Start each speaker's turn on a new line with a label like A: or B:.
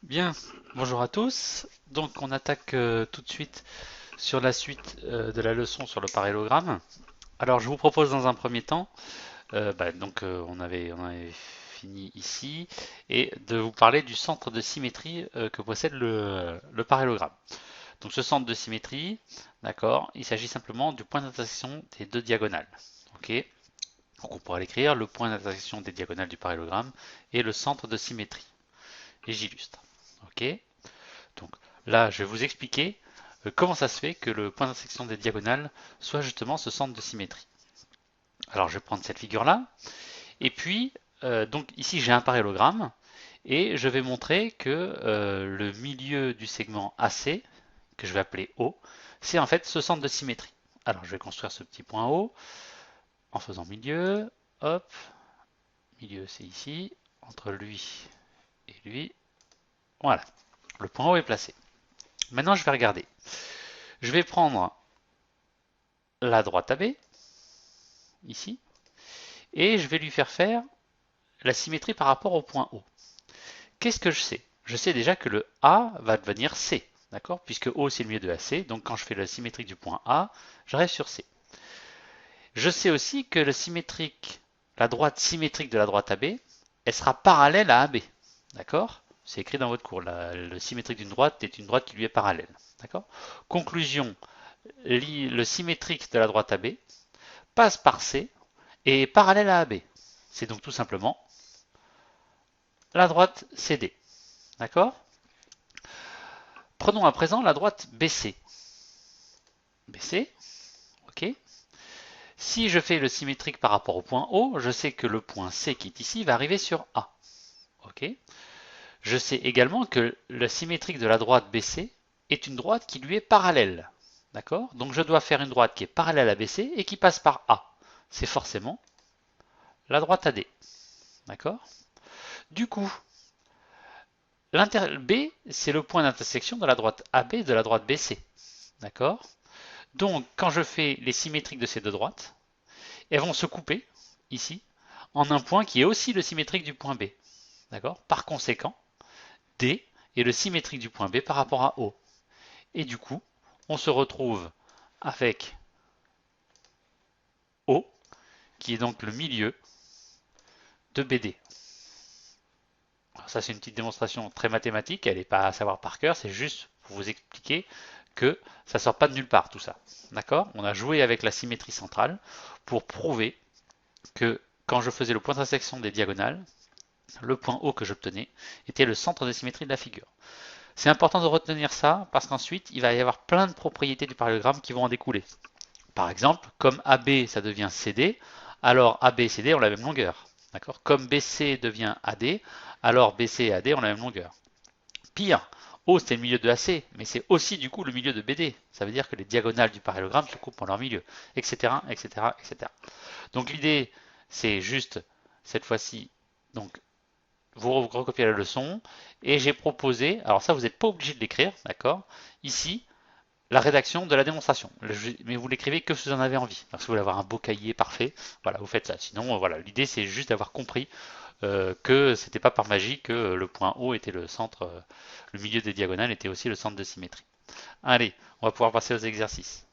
A: Bien, bonjour à tous. Donc on attaque tout de suite sur la suite de la leçon sur le parallélogramme. Alors je vous propose dans un premier temps, on avait fini ici, et de vous parler du centre de symétrie que possède le parallélogramme. Donc ce centre de symétrie, d'accord, il s'agit simplement du point d'intersection des deux diagonales. Ok, donc on pourra l'écrire, le point d'intersection des diagonales du parallélogramme est le centre de symétrie. Et j'illustre. Ok. Donc là, je vais vous expliquer comment ça se fait que le point d'intersection des diagonales soit justement ce centre de symétrie. Alors je vais prendre cette figure-là, et puis donc ici j'ai un parallélogramme, et je vais montrer que le milieu du segment AC, que je vais appeler O, c'est en fait ce centre de symétrie. Alors je vais construire ce petit point O en faisant milieu, hop, milieu c'est ici, entre lui et lui, voilà, le point O est placé. Maintenant je vais regarder. Je vais prendre la droite AB, ici, et je vais lui faire la symétrie par rapport au point O. Qu'est-ce que je sais? Je sais déjà que le A va devenir C, d'accord? Puisque O c'est le milieu de AC, donc quand je fais la symétrique du point A, j'arrive sur C. Je sais aussi que la droite symétrique de la droite AB, elle sera parallèle à AB, d'accord? C'est écrit dans votre cours, le symétrique d'une droite est une droite qui lui est parallèle, d'accord? Conclusion, le symétrique de la droite AB passe par C et est parallèle à AB. C'est donc tout simplement la droite CD. D'accord? Prenons à présent la droite BC. BC, ok. Si je fais le symétrique par rapport au point O, je sais que le point C qui est ici va arriver sur A. Ok. Je sais également que le symétrique de la droite BC est une droite qui lui est parallèle. D'accord? Donc je dois faire une droite qui est parallèle à BC et qui passe par A. C'est forcément la droite AD. D'accord? Du coup, B, c'est le point d'intersection de la droite AB et de la droite BC. D'accord? Donc, quand je fais les symétriques de ces deux droites, elles vont se couper, ici, en un point qui est aussi le symétrique du point B. D'accord? Par conséquent, D est le symétrique du point B par rapport à O. Et du coup, on se retrouve avec O, qui est donc le milieu de BD. Alors ça, c'est une petite démonstration très mathématique, elle n'est pas à savoir par cœur, c'est juste pour vous expliquer que ça ne sort pas de nulle part tout ça. D'accord? On a joué avec la symétrie centrale pour prouver que quand je faisais le point d'intersection des diagonales, le point O que j'obtenais était le centre de symétrie de la figure. C'est important de retenir ça parce qu'ensuite il va y avoir plein de propriétés du parallélogramme qui vont en découler. Par exemple, comme AB ça devient CD, alors AB et CD ont la même longueur. D'accord? Comme BC devient AD, alors BC et AD ont la même longueur. Pire, O c'est le milieu de AC, mais c'est aussi du coup le milieu de BD. Ça veut dire que les diagonales du parallélogramme se coupent en leur milieu, etc., etc., etc. Donc l'idée, c'est juste cette fois-ci, donc vous recopiez la leçon et j'ai proposé, alors ça vous n'êtes pas obligé de l'écrire, d'accord? Ici, la rédaction de la démonstration. Mais vous l'écrivez que si vous en avez envie. Parce que vous voulez avoir un beau cahier parfait, voilà, vous faites ça. Sinon, voilà, l'idée c'est juste d'avoir compris que c'était pas par magie que le point O était le centre, le milieu des diagonales était aussi le centre de symétrie. Allez, on va pouvoir passer aux exercices.